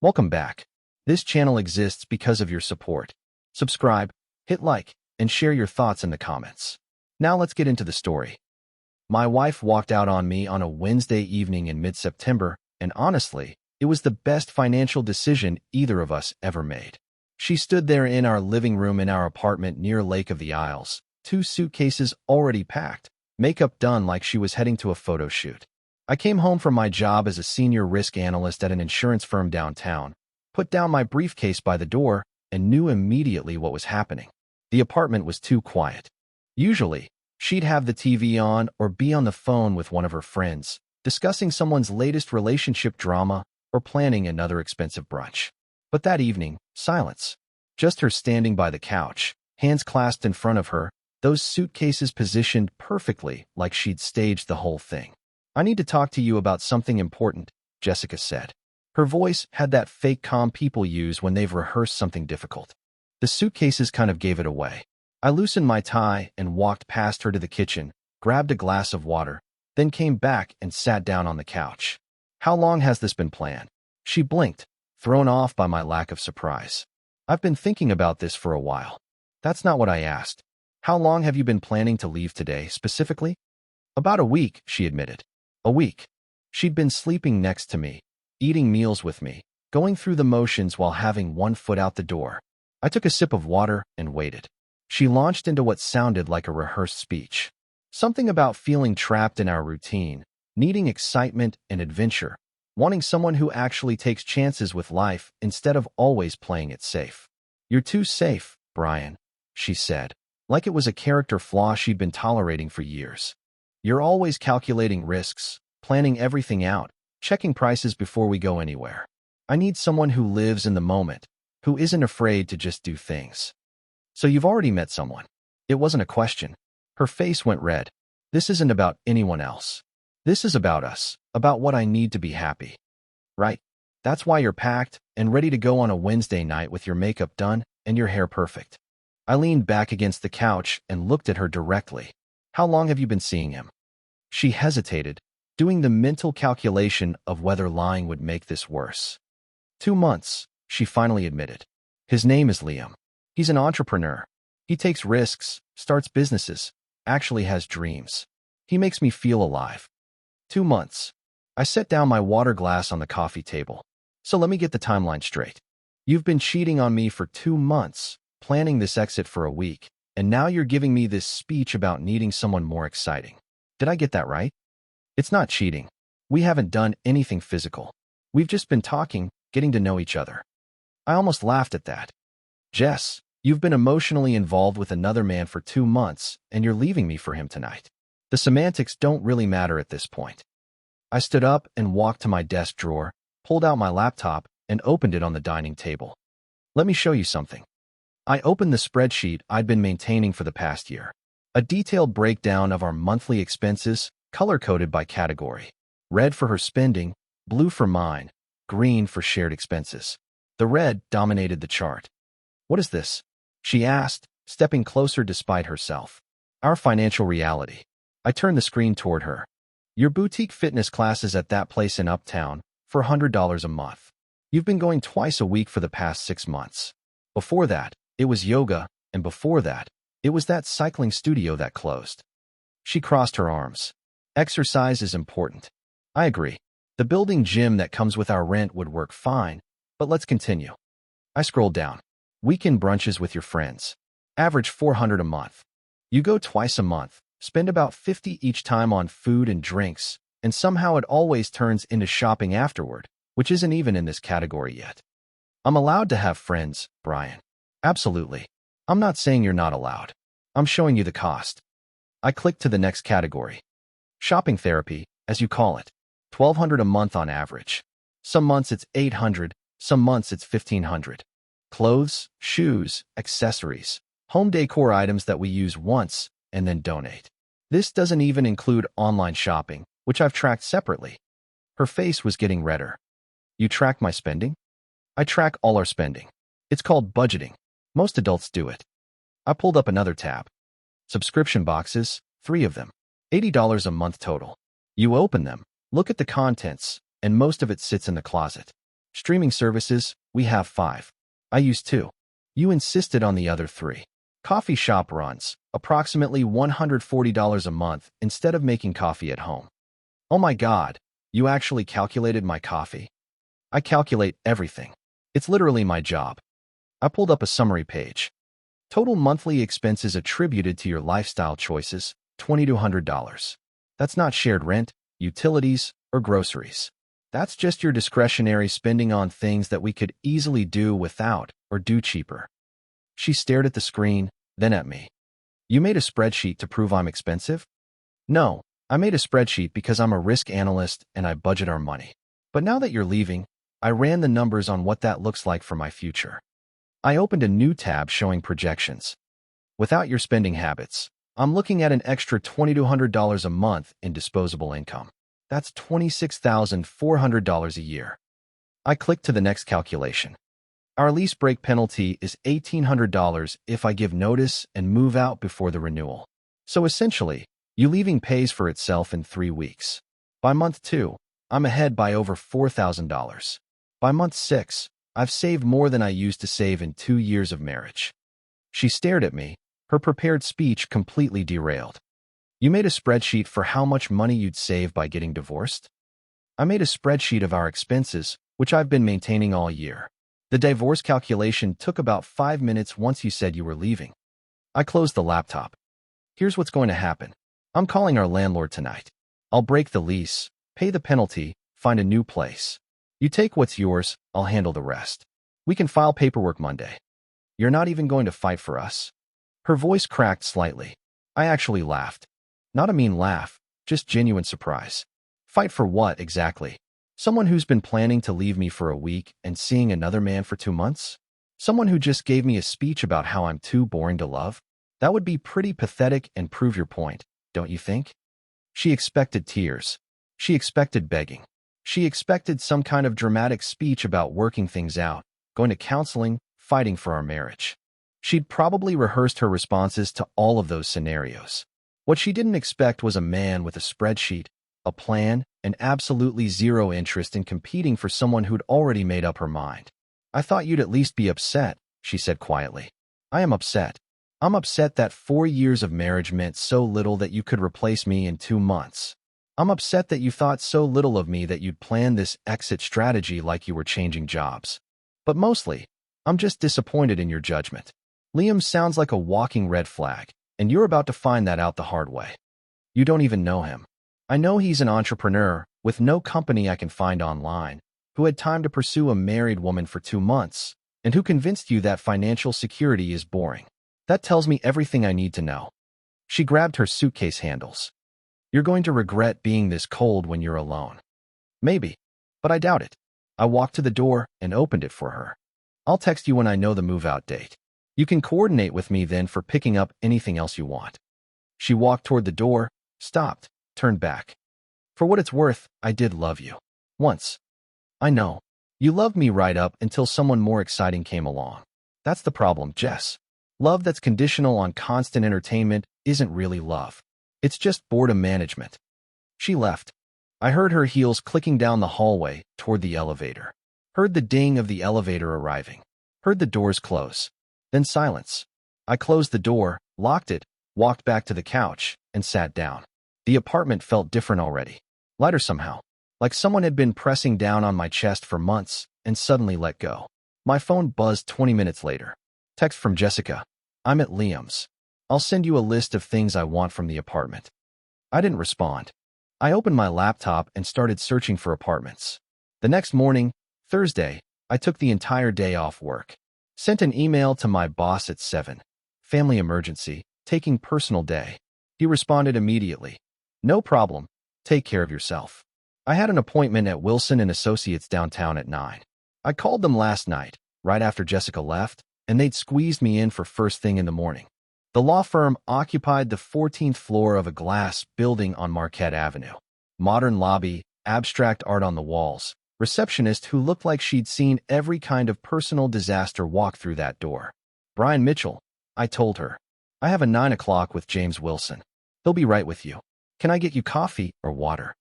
Welcome back. This channel exists because of your support. Subscribe, hit like, and share your thoughts in the comments. Now let's get into the story. My wife walked out on me on a Wednesday evening in mid-September, and honestly, it was the best financial decision either of us ever made. She stood there in our living room in our apartment near Lake of the Isles, 2 suitcases already packed, makeup done like she was heading to a photo shoot. I came home from my job as a senior risk analyst at an insurance firm downtown, put down my briefcase by the door, and knew immediately what was happening. The apartment was too quiet. Usually, she'd have the TV on or be on the phone with one of her friends, discussing someone's latest relationship drama or planning another expensive brunch. But that evening, silence. Just her standing by the couch, hands clasped in front of her, those suitcases positioned perfectly like she'd staged the whole thing. "I need to talk to you about something important," Jessica said. Her voice had that fake calm people use when they've rehearsed something difficult. The suitcases kind of gave it away. I loosened my tie and walked past her to the kitchen, grabbed a glass of water, then came back and sat down on the couch. "How long has this been planned?" She blinked, thrown off by my lack of surprise. "I've been thinking about this for a while." "That's not what I asked. How long have you been planning to leave today, specifically?" "About a week," she admitted. A week. She'd been sleeping next to me, eating meals with me, going through the motions while having one foot out the door. I took a sip of water and waited. She launched into what sounded like a rehearsed speech. Something about feeling trapped in our routine, needing excitement and adventure, wanting someone who actually takes chances with life instead of always playing it safe. "You're too safe, Brian," she said, like it was a character flaw she'd been tolerating for years. "You're always calculating risks, planning everything out, checking prices before we go anywhere. I need someone who lives in the moment, who isn't afraid to just do things." "So you've already met someone?" It wasn't a question. Her face went red. "This isn't about anyone else. This is about us, about what I need to be happy." "Right. That's why you're packed and ready to go on a Wednesday night with your makeup done and your hair perfect." I leaned back against the couch and looked at her directly. "How long have you been seeing him?" She hesitated, doing the mental calculation of whether lying would make this worse. 2 months, she finally admitted. "His name is Liam. He's an entrepreneur. He takes risks, starts businesses, actually has dreams. He makes me feel alive." 2 months. I set down my water glass on the coffee table. "So let me get the timeline straight. You've been cheating on me for 2 months, planning this exit for a week, and now you're giving me this speech about needing someone more exciting. Did I get that right?" "It's not cheating. We haven't done anything physical. We've just been talking, getting to know each other." I almost laughed at that. "Jess, you've been emotionally involved with another man for 2 months, and you're leaving me for him tonight. The semantics don't really matter at this point." I stood up and walked to my desk drawer, pulled out my laptop, and opened it on the dining table. "Let me show you something." I opened the spreadsheet I'd been maintaining for the past year. A detailed breakdown of our monthly expenses, color-coded by category. Red for her spending, blue for mine, green for shared expenses. The red dominated the chart. "What is this?" she asked, stepping closer despite herself. "Our financial reality." I turned the screen toward her. "Your boutique fitness classes at that place in Uptown for $100 a month. You've been going twice a week for the past 6 months. Before that, it was yoga, and before that, it was that cycling studio that closed." She crossed her arms. "Exercise is important. I agree. The building gym that comes with our rent would work fine, but let's continue." I scrolled down. "Weekend brunches with your friends. Average $400 a month. You go twice a month, spend about $50 each time on food and drinks, and somehow it always turns into shopping afterward, which isn't even in this category yet." "I'm allowed to have friends, Brian." "Absolutely. I'm not saying you're not allowed. I'm showing you the cost." I clicked to the next category. "Shopping therapy, as you call it. $1,200 a month on average. Some months it's $800, some months it's $1,500. Clothes, shoes, accessories, home decor items that we use once and then donate. This doesn't even include online shopping, which I've tracked separately." Her face was getting redder. "You track my spending?" "I track all our spending. It's called budgeting. Most adults do it." I pulled up another tab. "Subscription boxes, 3 of them. $80 a month total. You open them, look at the contents, and most of it sits in the closet." Streaming services, we have 5. I use 2. You insisted on the other 3. Coffee shop runs, approximately $140 a month instead of making coffee at home. Oh my God, you actually calculated my coffee? I calculate everything. It's literally my job. I pulled up a summary page. Total monthly expenses attributed to your lifestyle choices, $2,200. That's not shared rent, utilities, or groceries. That's just your discretionary spending on things that we could easily do without or do cheaper. She stared at the screen, then at me. You made a spreadsheet to prove I'm expensive? No, I made a spreadsheet because I'm a risk analyst and I budget our money. But now that you're leaving, I ran the numbers on what that looks like for my future. I opened a new tab showing projections. Without your spending habits, I'm looking at an extra $2,200 a month in disposable income. That's $26,400 a year. I clicked to the next calculation. Our lease break penalty is $1,800 if I give notice and move out before the renewal. So essentially, you leaving pays for itself in 3 weeks. By month 2, I'm ahead by over $4,000. By month 6, I've saved more than I used to save in 2 years of marriage. She stared at me, her prepared speech completely derailed. You made a spreadsheet for how much money you'd save by getting divorced? I made a spreadsheet of our expenses, which I've been maintaining all year. The divorce calculation took about 5 minutes once you said you were leaving. I closed the laptop. Here's what's going to happen. I'm calling our landlord tonight. I'll break the lease, pay the penalty, find a new place. You take what's yours, I'll handle the rest. We can file paperwork Monday. You're not even going to fight for us? Her voice cracked slightly. I actually laughed. Not a mean laugh, just genuine surprise. Fight for what, exactly? Someone who's been planning to leave me for a week and seeing another man for 2 months? Someone who just gave me a speech about how I'm too boring to love? That would be pretty pathetic and prove your point, don't you think? She expected tears. She expected begging. She expected some kind of dramatic speech about working things out, going to counseling, fighting for our marriage. She'd probably rehearsed her responses to all of those scenarios. What she didn't expect was a man with a spreadsheet, a plan, and absolutely zero interest in competing for someone who'd already made up her mind. I thought you'd at least be upset, she said quietly. I am upset. I'm upset that 4 years of marriage meant so little that you could replace me in 2 months. I'm upset that you thought so little of me that you'd plan this exit strategy like you were changing jobs. But mostly, I'm just disappointed in your judgment. Liam sounds like a walking red flag, and you're about to find that out the hard way. You don't even know him. I know he's an entrepreneur with no company I can find online, who had time to pursue a married woman for 2 months, and who convinced you that financial security is boring. That tells me everything I need to know. She grabbed her suitcase handles. You're going to regret being this cold when you're alone. Maybe, but I doubt it. I walked to the door and opened it for her. I'll text you when I know the move-out date. You can coordinate with me then for picking up anything else you want. She walked toward the door, stopped, turned back. For what it's worth, I did love you. Once. I know. You loved me right up until someone more exciting came along. That's the problem, Jess. Love that's conditional on constant entertainment isn't really love. It's just boredom management. She left. I heard her heels clicking down the hallway toward the elevator. Heard the ding of the elevator arriving. Heard the doors close. Then silence. I closed the door, locked it, walked back to the couch, and sat down. The apartment felt different already. Lighter somehow. Like someone had been pressing down on my chest for months and suddenly let go. My phone buzzed 20 minutes later. Text from Jessica. I'm at Liam's. I'll send you a list of things I want from the apartment. I didn't respond. I opened my laptop and started searching for apartments. The next morning, Thursday, I took the entire day off work. Sent an email to my boss at 7. Family emergency, taking personal day. He responded immediately. No problem. Take care of yourself. I had an appointment at Wilson & Associates downtown at 9. I called them last night, right after Jessica left, and they'd squeezed me in for first thing in the morning. The law firm occupied the 14th floor of a glass building on Marquette Avenue. Modern lobby, abstract art on the walls, receptionist who looked like she'd seen every kind of personal disaster walk through that door. Brian Mitchell, I told her. I have a 9 o'clock with James Wilson. He'll be right with you. Can I get you coffee or water?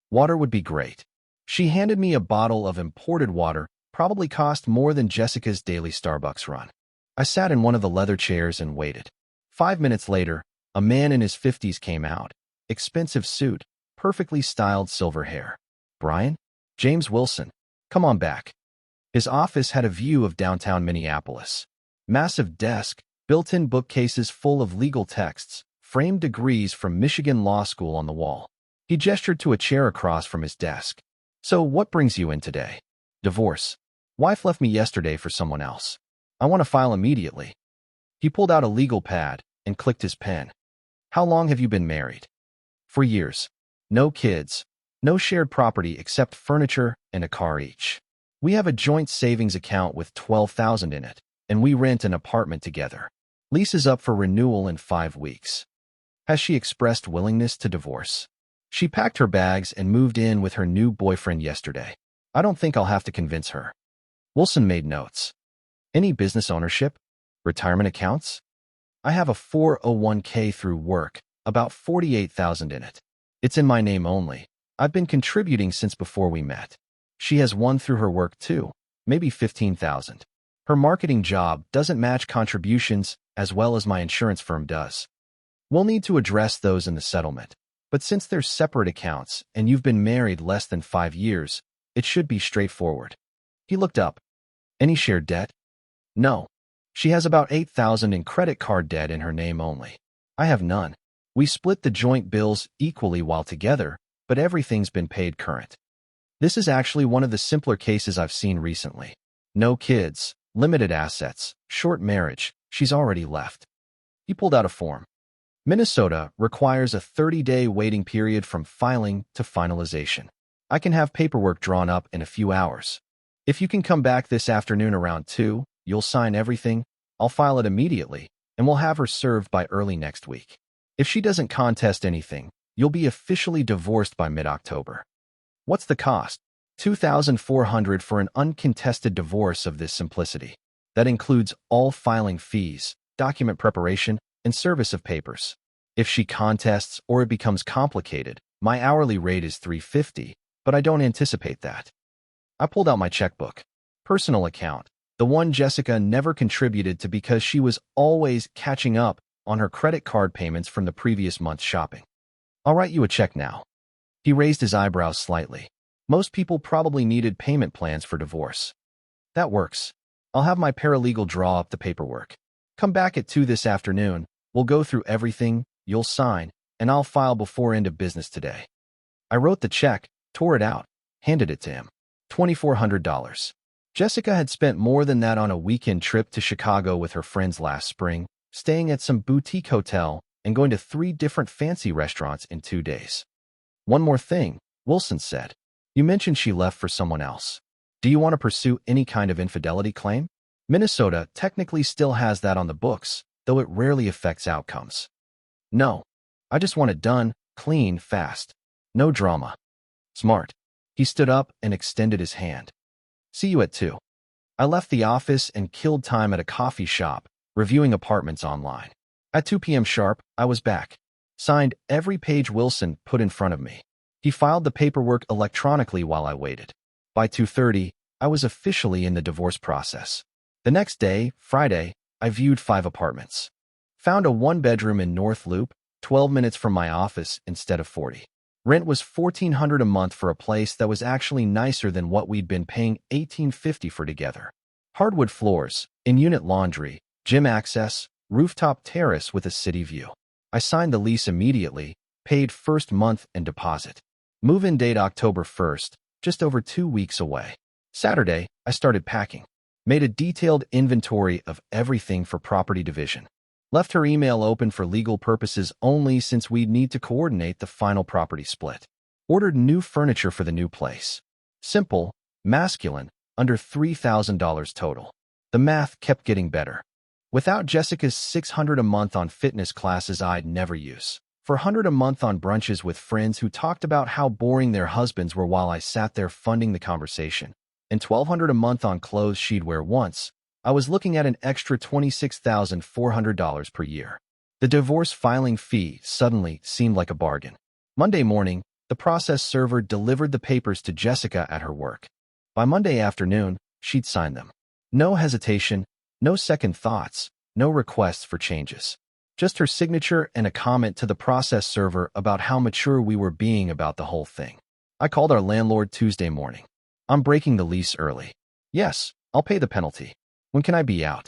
Water would be great. She handed me a bottle of imported water probably cost more than Jessica's daily Starbucks run. I sat in one of the leather chairs and waited. 5 minutes later, a man in his 50s came out. Expensive suit, perfectly styled silver hair. Brian? James Wilson. Come on back. His office had a view of downtown Minneapolis. Massive desk, built-in bookcases full of legal texts, framed degrees from Michigan Law School on the wall. He gestured to a chair across from his desk. So what brings you in today? Divorce. Wife left me yesterday for someone else. I want to file immediately. He pulled out a legal pad and clicked his pen. How long have you been married? For years. No kids. No shared property except furniture and a car each. We have a joint savings account with $12,000 in it, and we rent an apartment together. Lease is up for renewal in 5 weeks. Has she expressed willingness to divorce? She packed her bags and moved in with her new boyfriend yesterday. I don't think I'll have to convince her. Wilson made notes. Any business ownership? Retirement accounts? I have a 401k through work, about $48,000 in it. It's in my name only. I've been contributing since before we met. She has one through her work too, maybe $15,000. Her marketing job doesn't match contributions as well as my insurance firm does. We'll need to address those in the settlement, but since they're separate accounts and you've been married less than 5 years, it should be straightforward. He looked up. Any shared debt? No. She has about $8,000 in credit card debt in her name only. I have none. We split the joint bills equally while together, but everything's been paid current. This is actually one of the simpler cases I've seen recently. No kids, limited assets, short marriage, she's already left. He pulled out a form. Minnesota requires a 30-day waiting period from filing to finalization. I can have paperwork drawn up in a few hours. If you can come back this afternoon around 2, you'll sign everything, I'll file it immediately, and we'll have her served by early next week. If she doesn't contest anything, you'll be officially divorced by mid-October. What's the cost? $2,400 for an uncontested divorce of this simplicity. That includes all filing fees, document preparation, and service of papers. If she contests or it becomes complicated, my hourly rate is $350, but I don't anticipate that. I pulled out my checkbook. Personal account, the one Jessica never contributed to because she was always catching up on her credit card payments from the previous month's shopping. I'll write you a check now. He raised his eyebrows slightly. Most people probably needed payment plans for divorce. That works. I'll have my paralegal draw up the paperwork. Come back at 2 this afternoon. We'll go through everything, you'll sign, and I'll file before end of business today. I wrote the check, tore it out, handed it to him. $2,400. Jessica had spent more than that on a weekend trip to Chicago with her friends last spring, staying at some boutique hotel and going to 3 different fancy restaurants in 2 days. One more thing, Wilson said. You mentioned she left for someone else. Do you want to pursue any kind of infidelity claim? Minnesota technically still has that on the books, though it rarely affects outcomes. No. I just want it done, clean, fast. No drama. Smart. He stood up and extended his hand. See you at 2. I left the office and killed time at a coffee shop, reviewing apartments online. At 2 p.m. sharp, I was back. Signed every page Wilson put in front of me. He filed the paperwork electronically while I waited. By 2:30, I was officially in the divorce process. The next day, Friday, I viewed 5 apartments. Found a 1-bedroom in North Loop, 12 minutes from my office instead of 40. Rent was $1,400 a month for a place that was actually nicer than what we'd been paying $1,850 for together. Hardwood floors, in-unit laundry, gym access, rooftop terrace with a city view. I signed the lease immediately, paid first month and deposit. Move-in date October 1st, just over 2 weeks away. Saturday, I started packing. Made a detailed inventory of everything for property division. Left her email open for legal purposes only since we'd need to coordinate the final property split. Ordered new furniture for the new place. Simple, masculine, under $3,000 total. The math kept getting better. Without Jessica's $600 a month on fitness classes I'd never use. For $100 a month on brunches with friends who talked about how boring their husbands were while I sat there funding the conversation. And $1,200 a month on clothes she'd wear once, I was looking at an extra $26,400 per year. The divorce filing fee suddenly seemed like a bargain. Monday morning, the process server delivered the papers to Jessica at her work. By Monday afternoon, she'd sign them. No hesitation, no second thoughts, no requests for changes. Just her signature and a comment to the process server about how mature we were being about the whole thing. I called our landlord Tuesday morning. I'm breaking the lease early. Yes, I'll pay the penalty. When can I be out?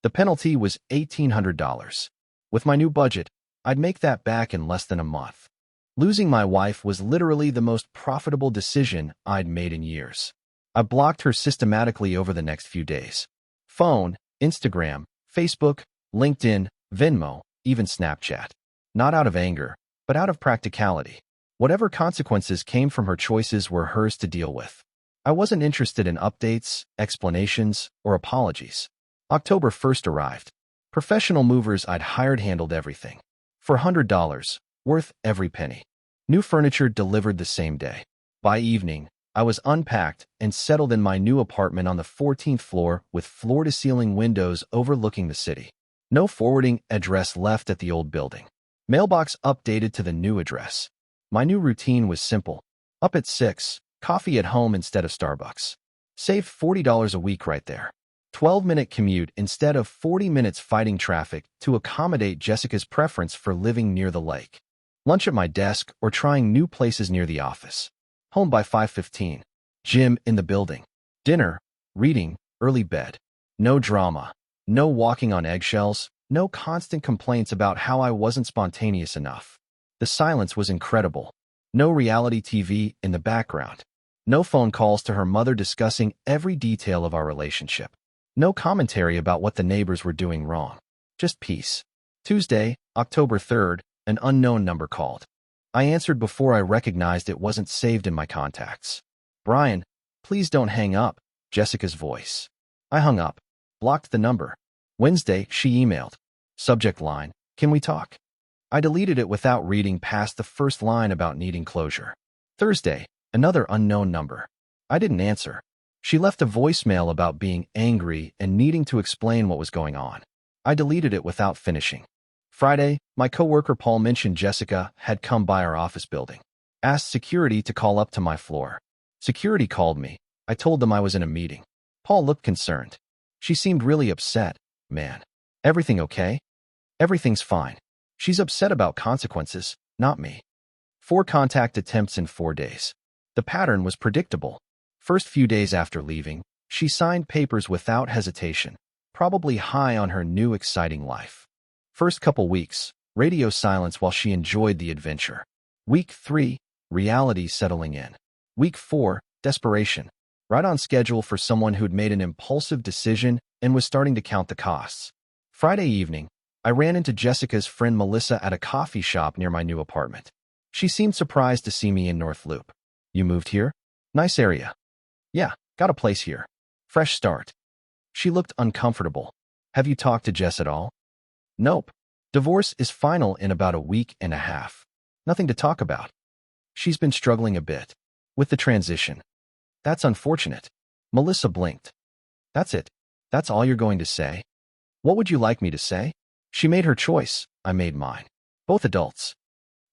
The penalty was $1,800. With my new budget, I'd make that back in less than a month. Losing my wife was literally the most profitable decision I'd made in years. I blocked her systematically over the next few days. Phone, Instagram, Facebook, LinkedIn, Venmo, even Snapchat. Not out of anger, but out of practicality. Whatever consequences came from her choices were hers to deal with. I wasn't interested in updates, explanations, or apologies. October 1st arrived. Professional movers I'd hired handled everything. For $100, worth every penny. New furniture delivered the same day. By evening, I was unpacked and settled in my new apartment on the 14th floor with floor-to-ceiling windows overlooking the city. No forwarding address left at the old building. Mailbox updated to the new address. My new routine was simple. Up at 6, coffee at home instead of Starbucks. Saved $40 a week right there. 12-minute commute instead of 40 minutes fighting traffic to accommodate Jessica's preference for living near the lake. Lunch at my desk or trying new places near the office. Home by 5:15. Gym in the building. Dinner, reading, early bed. No drama. No walking on eggshells. No constant complaints about how I wasn't spontaneous enough. The silence was incredible. No reality TV in the background. No phone calls to her mother discussing every detail of our relationship. No commentary about what the neighbors were doing wrong. Just peace. Tuesday, October 3rd, an unknown number called. I answered before I recognized it wasn't saved in my contacts. Brian, please don't hang up, Jessica's voice. I hung up, blocked the number. Wednesday, she emailed. Subject line, can we talk? I deleted it without reading past the first line about needing closure. Thursday, another unknown number. I didn't answer. She left a voicemail about being angry and needing to explain what was going on. I deleted it without finishing. Friday, my coworker Paul mentioned Jessica had come by our office building. Asked security to call up to my floor. Security called me. I told them I was in a meeting. Paul looked concerned. She seemed really upset. Man, everything okay? Everything's fine. She's upset about consequences, not me. 4 contact attempts in 4 days. The pattern was predictable. First few days after leaving, she signed papers without hesitation, probably high on her new exciting life. First couple weeks, radio silence while she enjoyed the adventure. Week 3, reality settling in. Week 4, desperation. Right on schedule for someone who'd made an impulsive decision and was starting to count the costs. Friday evening, I ran into Jessica's friend Melissa at a coffee shop near my new apartment. She seemed surprised to see me in North Loop. You moved here? Nice area. Yeah, got a place here. Fresh start. She looked uncomfortable. Have you talked to Jess at all? Nope. Divorce is final in about a week and a half. Nothing to talk about. She's been struggling a bit with the transition. That's unfortunate. Melissa blinked. That's it. That's all you're going to say? What would you like me to say? She made her choice. I made mine. Both adults.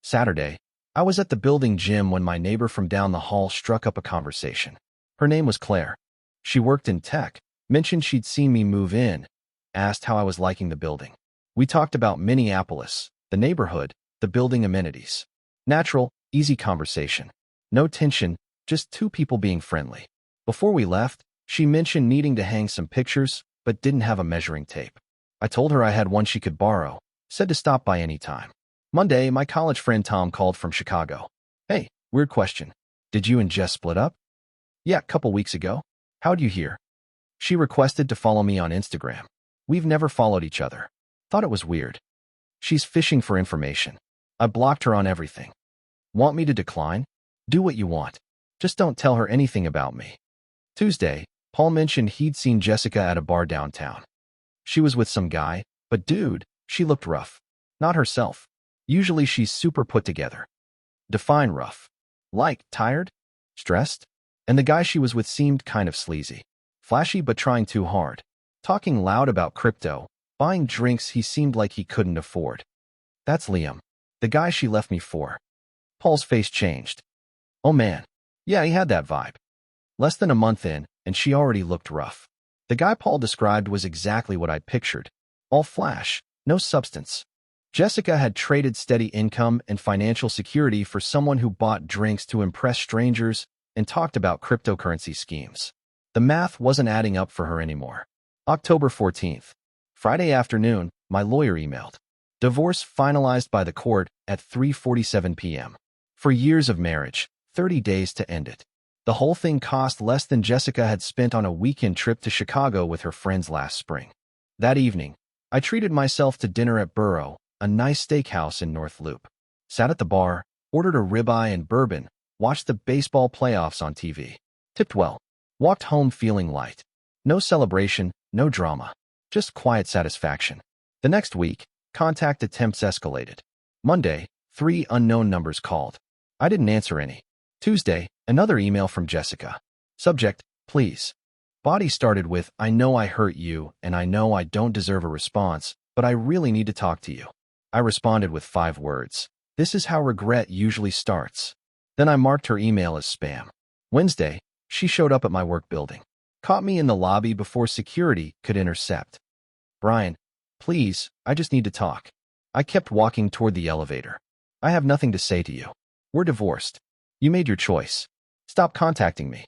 Saturday, I was at the building gym when my neighbor from down the hall struck up a conversation. Her name was Claire. She worked in tech, mentioned she'd seen me move in, asked how I was liking the building. We talked about Minneapolis, the neighborhood, the building amenities. Natural, easy conversation. No tension, just 2 people being friendly. Before we left, she mentioned needing to hang some pictures, but didn't have a measuring tape. I told her I had one she could borrow, said to stop by any time. Monday, my college friend Tom called from Chicago. Hey, weird question. Did you and Jess split up? Yeah, a couple weeks ago. How'd you hear? She requested to follow me on Instagram. We've never followed each other. Thought it was weird. She's fishing for information. I blocked her on everything. Want me to decline? Do what you want. Just don't tell her anything about me. Tuesday, Paul mentioned he'd seen Jessica at a bar downtown. She was with some guy, but dude, she looked rough. Not herself. Usually she's super put together. Define rough. Like, tired? Stressed? And the guy she was with seemed kind of sleazy. Flashy but trying too hard. Talking loud about crypto, buying drinks he seemed like he couldn't afford. That's Liam, the guy she left me for. Paul's face changed. Oh man. Yeah, he had that vibe. Less than a month in, and she already looked rough. The guy Paul described was exactly what I'd pictured. All flash, no substance. Jessica had traded steady income and financial security for someone who bought drinks to impress strangers and talked about cryptocurrency schemes. The math wasn't adding up for her anymore. October 14th. Friday afternoon, my lawyer emailed. Divorce finalized by the court at 3:47 p.m. For years of marriage, 30 days to end it. The whole thing cost less than Jessica had spent on a weekend trip to Chicago with her friends last spring. That evening, I treated myself to dinner at Burrow, a nice steakhouse in North Loop. Sat at the bar, ordered a ribeye and bourbon, watched the baseball playoffs on TV. Tipped well. Walked home feeling light. No celebration, no drama. Just quiet satisfaction. The next week, contact attempts escalated. Monday, 3 unknown numbers called. I didn't answer any. Tuesday, another email from Jessica. Subject, please. Body started with, I know I hurt you and I know I don't deserve a response, but I really need to talk to you. I responded with 5 words. This is how regret usually starts. Then I marked her email as spam. Wednesday, she showed up at my work building. Caught me in the lobby before security could intercept. Brian, please, I just need to talk. I kept walking toward the elevator. I have nothing to say to you. We're divorced. You made your choice. Stop contacting me.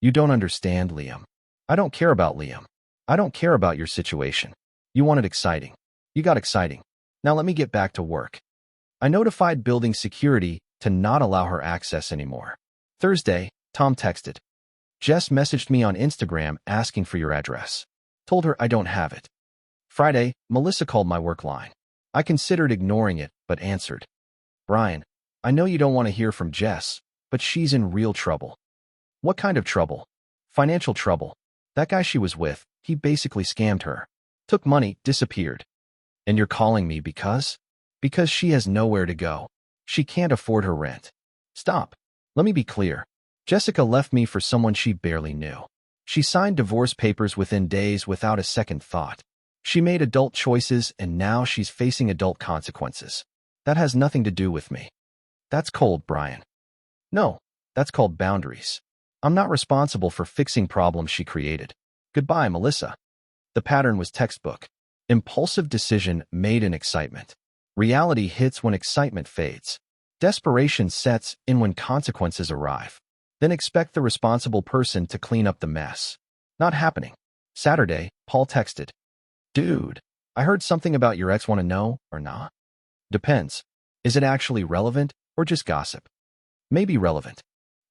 You don't understand, Liam. I don't care about Liam. I don't care about your situation. You wanted exciting. You got exciting. Now let me get back to work. I notified building security to not allow her access anymore. Thursday, Tom texted. Jess messaged me on Instagram asking for your address. Told her I don't have it. Friday, Melissa called my work line. I considered ignoring it, but answered. Brian, I know you don't want to hear from Jess, but she's in real trouble. What kind of trouble? Financial trouble. That guy she was with, he basically scammed her. Took money, disappeared. And you're calling me because? Because she has nowhere to go. She can't afford her rent. Stop. Let me be clear. Jessica left me for someone she barely knew. She signed divorce papers within days without a second thought. She made adult choices and now she's facing adult consequences. That has nothing to do with me. That's cold, Brian. No, that's called boundaries. I'm not responsible for fixing problems she created. Goodbye, Melissa. The pattern was textbook. Impulsive decision made in excitement. Reality hits when excitement fades. Desperation sets in when consequences arrive. Then expect the responsible person to clean up the mess. Not happening. Saturday, Paul texted. Dude, I heard something about your ex. Want to know or not? Depends. Is it actually relevant or just gossip? Maybe relevant.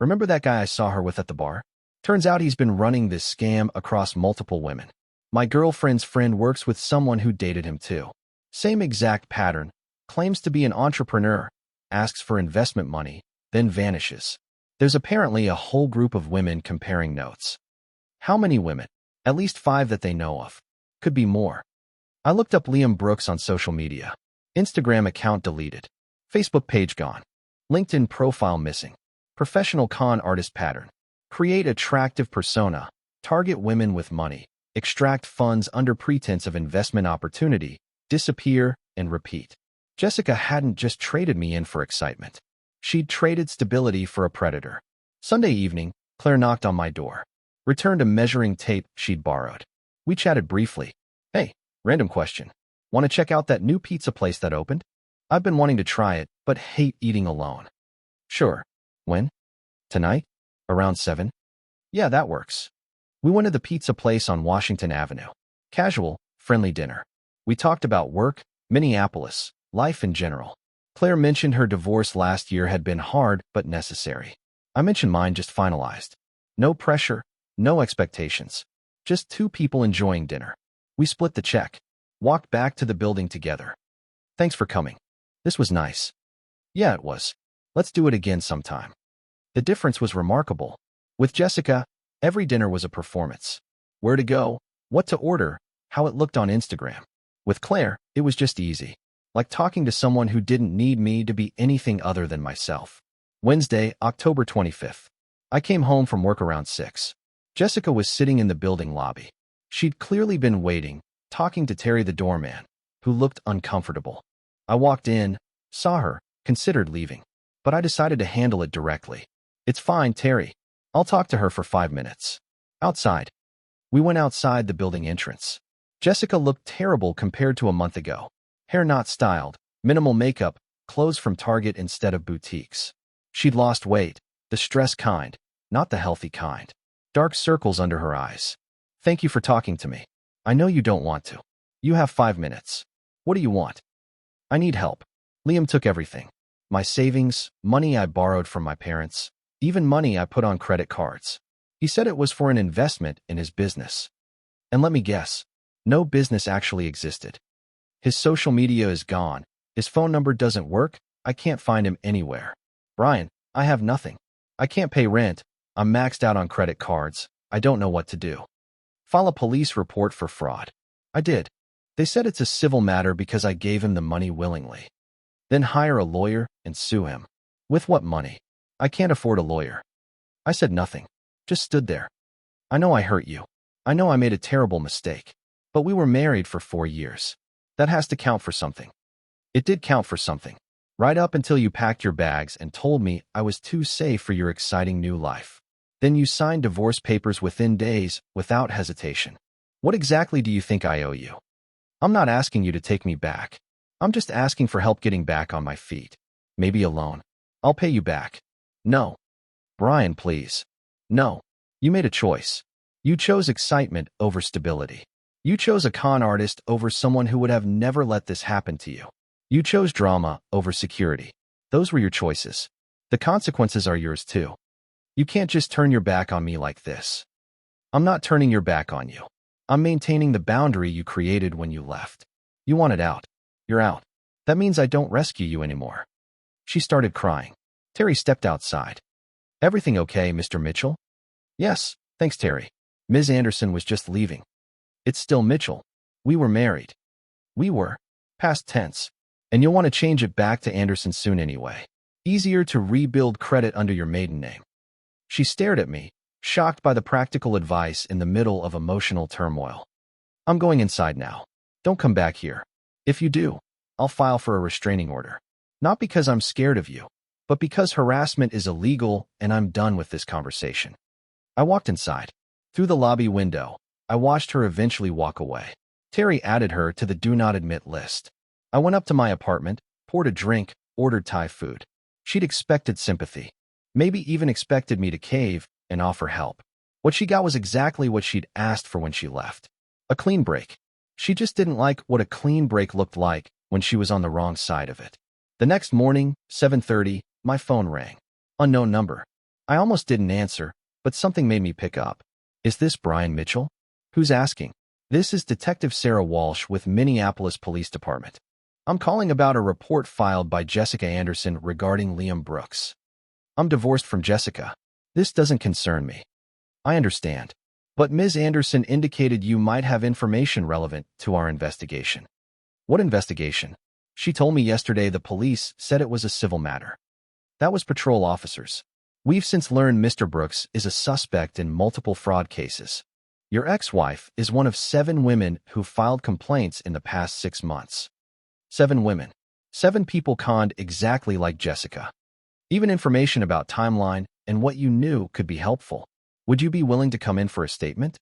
Remember that guy I saw her with at the bar? Turns out he's been running this scam across multiple women. My girlfriend's friend works with someone who dated him too. Same exact pattern. Claims to be an entrepreneur. Asks for investment money, then vanishes. There's apparently a whole group of women comparing notes. How many women? At least 5 that they know of. Could be more. I looked up Liam Brooks on social media. Instagram account deleted. Facebook page gone. LinkedIn profile missing. Professional con artist pattern. Create attractive persona. Target women with money. Extract funds under pretense of investment opportunity. Disappear and repeat. Jessica hadn't just traded me in for excitement. She'd traded stability for a predator. Sunday evening, Claire knocked on my door. Returned a measuring tape she'd borrowed. We chatted briefly. Hey, random question. Want to check out that new pizza place that opened? I've been wanting to try it, but hate eating alone. Sure. When? Tonight? Around 7? Yeah, that works. We went to the pizza place on Washington Avenue. Casual, friendly dinner. We talked about work, Minneapolis, life in general. Claire mentioned her divorce last year had been hard but necessary. I mentioned mine just finalized. No pressure, no expectations. Just 2 people enjoying dinner. We split the check. Walked back to the building together. Thanks for coming. This was nice. Yeah, it was. Let's do it again sometime. The difference was remarkable. With Jessica, every dinner was a performance. Where to go, what to order, how it looked on Instagram. With Claire, it was just easy. Like talking to someone who didn't need me to be anything other than myself. Wednesday, October 25th. I came home from work around 6. Jessica was sitting in the building lobby. She'd clearly been waiting, talking to Terry the doorman, who looked uncomfortable. I walked in, saw her, considered leaving, but I decided to handle it directly. It's fine, Terry. I'll talk to her for 5 minutes. Outside. We went outside the building entrance. Jessica looked terrible compared to a month ago. Hair not styled, minimal makeup, clothes from Target instead of boutiques. She'd lost weight, the stress kind, not the healthy kind. Dark circles under her eyes. Thank you for talking to me. I know you don't want to. You have 5 minutes. What do you want? I need help. Liam took everything. My savings, money I borrowed from my parents, even money I put on credit cards. He said it was for an investment in his business. And let me guess, no business actually existed. His social media is gone. His phone number doesn't work. I can't find him anywhere. Brian, I have nothing. I can't pay rent. I'm maxed out on credit cards. I don't know what to do. File a police report for fraud. I did. They said it's a civil matter because I gave him the money willingly. Then hire a lawyer and sue him. With what money? I can't afford a lawyer. I said nothing. Just stood there. I know I hurt you. I know I made a terrible mistake. But we were married for 4 years. That has to count for something. It did count for something. Right up until you packed your bags and told me I was too safe for your exciting new life. Then you signed divorce papers within days, without hesitation. What exactly do you think I owe you? I'm not asking you to take me back. I'm just asking for help getting back on my feet. Maybe a loan. I'll pay you back. No. Brian, please. No. You made a choice. You chose excitement over stability. You chose a con artist over someone who would have never let this happen to you. You chose drama over security. Those were your choices. The consequences are yours too. You can't just turn your back on me like this. I'm not turning your back on you. I'm maintaining the boundary you created when you left. You wanted out. You're out. That means I don't rescue you anymore. She started crying. Terry stepped outside. Everything okay, Mr. Mitchell? Yes, thanks, Terry. Ms. Anderson was just leaving. It's still Mitchell. We were married. We were. Past tense. And you'll want to change it back to Anderson soon anyway. Easier to rebuild credit under your maiden name. She stared at me, shocked by the practical advice in the middle of emotional turmoil. I'm going inside now. Don't come back here. If you do, I'll file for a restraining order. Not because I'm scared of you, but because harassment is illegal and I'm done with this conversation. I walked inside. Through the lobby window, I watched her eventually walk away. Terry added her to the do not admit list. I went up to my apartment, poured a drink, ordered Thai food. She'd expected sympathy. Maybe even expected me to cave and offer help. What she got was exactly what she'd asked for when she left. A clean break. She just didn't like what a clean break looked like when she was on the wrong side of it. The next morning, 7:30, my phone rang. Unknown number. I almost didn't answer, but something made me pick up. Is this Brian Mitchell? Who's asking? This is Detective Sarah Walsh with Minneapolis Police Department. I'm calling about a report filed by Jessica Anderson regarding Liam Brooks. I'm divorced from Jessica. This doesn't concern me. I understand. But Ms. Anderson indicated you might have information relevant to our investigation. What investigation? She told me yesterday the police said it was a civil matter. That was patrol officers. We've since learned Mr. Brooks is a suspect in multiple fraud cases. Your ex-wife is one of 7 women who filed complaints in the past 6 months. 7 women. 7 people conned exactly like Jessica. Even information about timeline and what you knew could be helpful. Would you be willing to come in for a statement?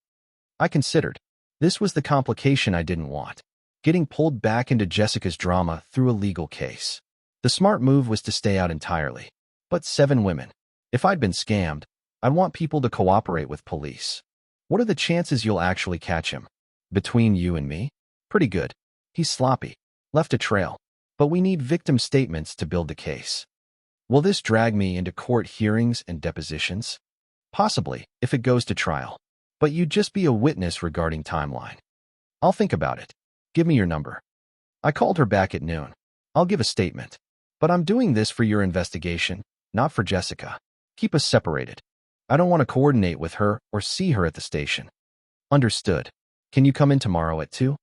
I considered. This was the complication I didn't want. Getting pulled back into Jessica's drama through a legal case. The smart move was to stay out entirely. But 7 women. If I'd been scammed, I'd want people to cooperate with police. What are the chances you'll actually catch him? Between you and me? Pretty good. He's sloppy. Left a trail. But we need victim statements to build the case. Will this drag me into court hearings and depositions? Possibly, if it goes to trial. But you'd just be a witness regarding timeline. I'll think about it. Give me your number. I called her back at noon. I'll give a statement. But I'm doing this for your investigation, not for Jessica. Keep us separated. I don't want to coordinate with her or see her at the station. Understood. Can you come in tomorrow at 2?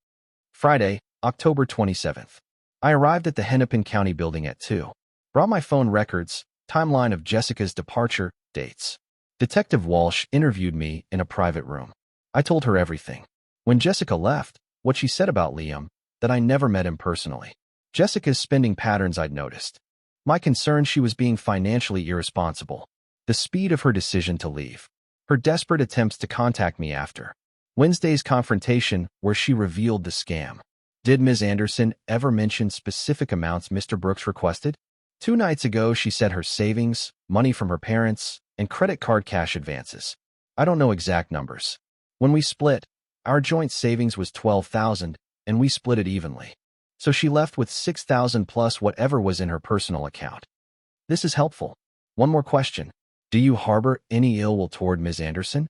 Friday, October 27th. I arrived at the Hennepin County building at 2. Brought my phone records, timeline of Jessica's departure, dates. Detective Walsh interviewed me in a private room. I told her everything. When Jessica left, what she said about Liam, that I never met him personally. Jessica's spending patterns I'd noticed. My concern she was being financially irresponsible. The speed of her decision to leave. Her desperate attempts to contact me after Wednesday's confrontation where she revealed the scam. Did Ms. Anderson ever mention specific amounts Mr. Brooks requested? 2 nights ago, she said her savings, money from her parents, and credit card cash advances. I don't know exact numbers. When we split, our joint savings was $12,000, and we split it evenly. So she left with $6,000 plus whatever was in her personal account. This is helpful. One more question. Do you harbor any ill will toward Ms. Anderson?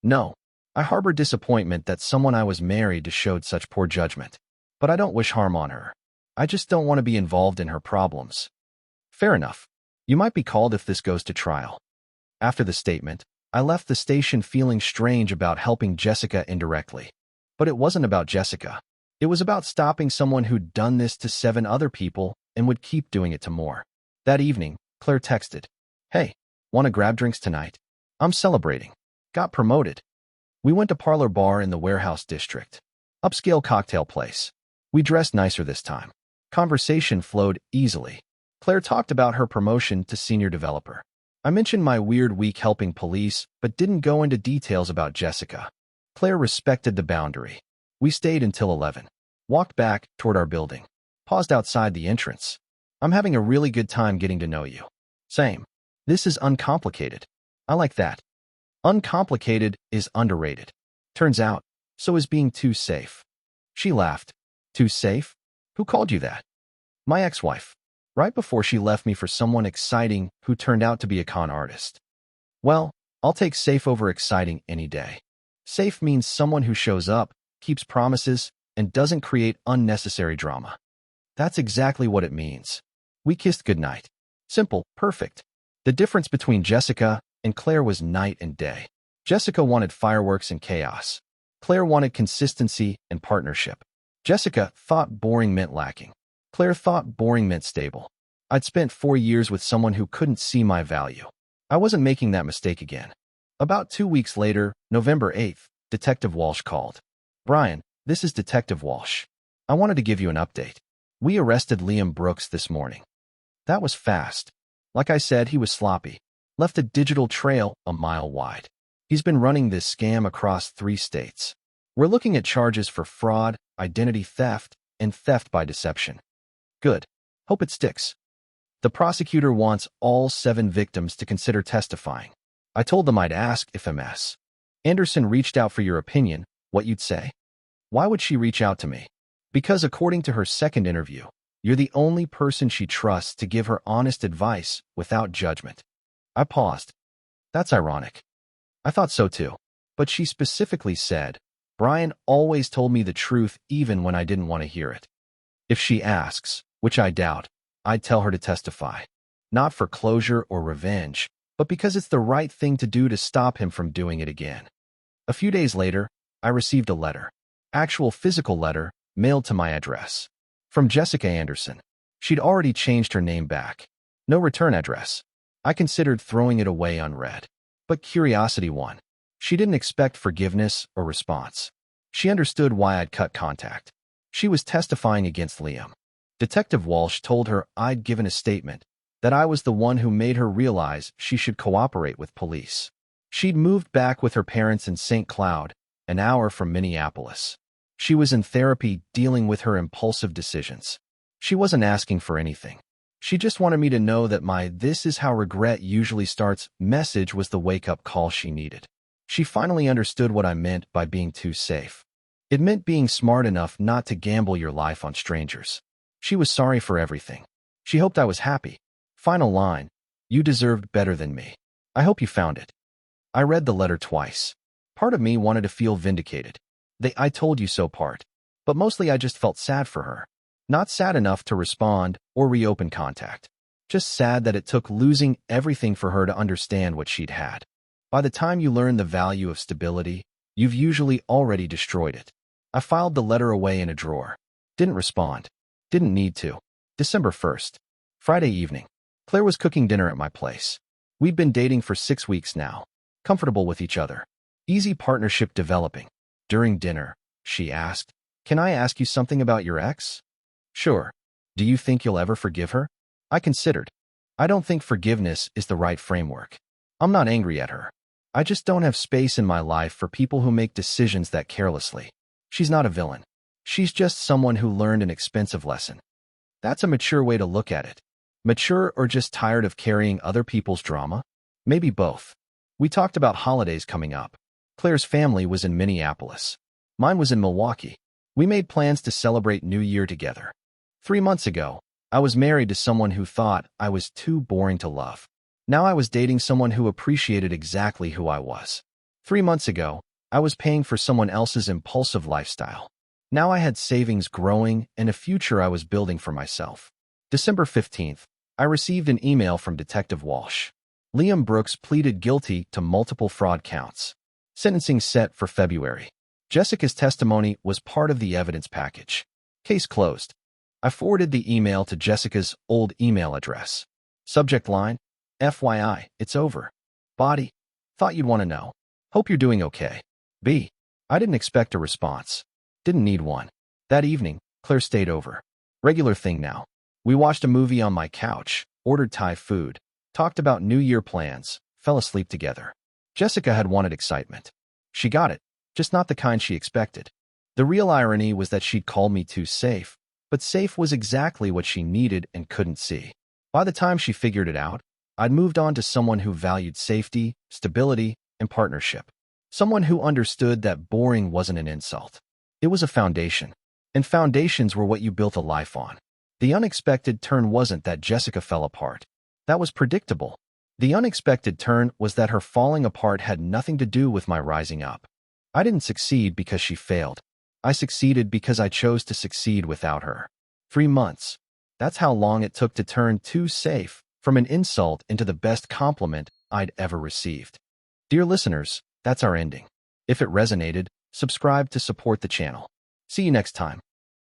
No. I harbor disappointment that someone I was married to showed such poor judgment. But I don't wish harm on her. I just don't want to be involved in her problems. Fair enough. You might be called if this goes to trial. After the statement, I left the station feeling strange about helping Jessica indirectly. But it wasn't about Jessica. It was about stopping someone who'd done this to 7 other people and would keep doing it to more. That evening, Claire texted, "Hey, want to grab drinks tonight? I'm celebrating. Got promoted." We went to Parlor Bar in the Warehouse District. Upscale cocktail place. We dressed nicer this time. Conversation flowed easily. Claire talked about her promotion to senior developer. I mentioned my weird week helping police, but didn't go into details about Jessica. Claire respected the boundary. We stayed until 11. Walked back toward our building. Paused outside the entrance. "I'm having a really good time getting to know you." Same. This is uncomplicated. I like that. Uncomplicated is underrated. Turns out, so is being too safe. She laughed. Too safe? Who called you that? My ex-wife. Right before she left me for someone exciting who turned out to be a con artist. Well, I'll take safe over exciting any day. Safe means someone who shows up, keeps promises, and doesn't create unnecessary drama. That's exactly what it means. We kissed goodnight. Simple, perfect. The difference between Jessica and Claire was night and day. Jessica wanted fireworks and chaos. Claire wanted consistency and partnership. Jessica thought boring meant lacking. Claire thought boring meant stable. I'd spent 4 years with someone who couldn't see my value. I wasn't making that mistake again. About 2 weeks later, November 8th, Detective Walsh called. "Brian, this is Detective Walsh. I wanted to give you an update. We arrested Liam Brooks this morning." That was fast. Like I said, he was sloppy. Left a digital trail a mile wide. He's been running this scam across 3 states. We're looking at charges for fraud, identity theft, and theft by deception. Good. Hope it sticks. The prosecutor wants all 7 victims to consider testifying. I told them I'd ask if Ms. Anderson reached out for your opinion, what you'd say. Why would she reach out to me? Because according to her second interview, you're the only person she trusts to give her honest advice without judgment. I paused. That's ironic. I thought so too. But she specifically said, Brian always told me the truth even when I didn't want to hear it. If she asks, which I doubt, I'd tell her to testify. Not for closure or revenge, but because it's the right thing to do to stop him from doing it again. A few days later, I received a letter. Actual physical letter, mailed to my address. From Jessica Anderson. She'd already changed her name back. No return address. I considered throwing it away unread. But curiosity won. She didn't expect forgiveness or response. She understood why I'd cut contact. She was testifying against Liam. Detective Walsh told her I'd given a statement, that I was the one who made her realize she should cooperate with police. She'd moved back with her parents in St. Cloud, an hour from Minneapolis. She was in therapy dealing with her impulsive decisions. She wasn't asking for anything. She just wanted me to know that my "this is how regret usually starts" message was the wake-up call she needed. She finally understood what I meant by being too safe. It meant being smart enough not to gamble your life on strangers. She was sorry for everything. She hoped I was happy. Final line, "You deserved better than me. I hope you found it." I read the letter twice. Part of me wanted to feel vindicated. The "I told you so" part. But mostly I just felt sad for her. Not sad enough to respond or reopen contact. Just sad that it took losing everything for her to understand what she'd had. By the time you learn the value of stability, you've usually already destroyed it. I filed the letter away in a drawer. Didn't respond. Didn't need to. December 1st. Friday evening. Claire was cooking dinner at my place. We'd been dating for 6 weeks now. Comfortable with each other. Easy partnership developing. During dinner, she asked, "Can I ask you something about your ex?" "Sure. Do you think you'll ever forgive her?" I considered. I don't think forgiveness is the right framework. I'm not angry at her. I just don't have space in my life for people who make decisions that carelessly. She's not a villain. She's just someone who learned an expensive lesson. That's a mature way to look at it. Mature or just tired of carrying other people's drama? Maybe both. We talked about holidays coming up. Claire's family was in Minneapolis. Mine was in Milwaukee. We made plans to celebrate New Year together. 3 months ago, I was married to someone who thought I was too boring to love. Now I was dating someone who appreciated exactly who I was. 3 months ago, I was paying for someone else's impulsive lifestyle. Now I had savings growing and a future I was building for myself. December 15th, I received an email from Detective Walsh. Liam Brooks pleaded guilty to multiple fraud counts. Sentencing set for February. Jessica's testimony was part of the evidence package. Case closed. I forwarded the email to Jessica's old email address. Subject line: FYI, it's over. Body: thought you'd want to know. Hope you're doing okay. B: I didn't expect a response. Didn't need one. That evening, Claire stayed over. Regular thing now. We watched a movie on my couch, ordered Thai food, talked about New Year plans, fell asleep together. Jessica had wanted excitement. She got it, just not the kind she expected. The real irony was that she'd called me too safe, but safe was exactly what she needed and couldn't see. By the time she figured it out, I'd moved on to someone who valued safety, stability, and partnership. Someone who understood that boring wasn't an insult. It was a foundation, and foundations were what you built a life on. The unexpected turn wasn't that Jessica fell apart. That was predictable. The unexpected turn was that her falling apart had nothing to do with my rising up. I didn't succeed because she failed. I succeeded because I chose to succeed without her. 3 months. That's how long it took to turn too safe from an insult into the best compliment I'd ever received. Dear listeners, that's our ending. If it resonated, subscribe to support the channel. See you next time.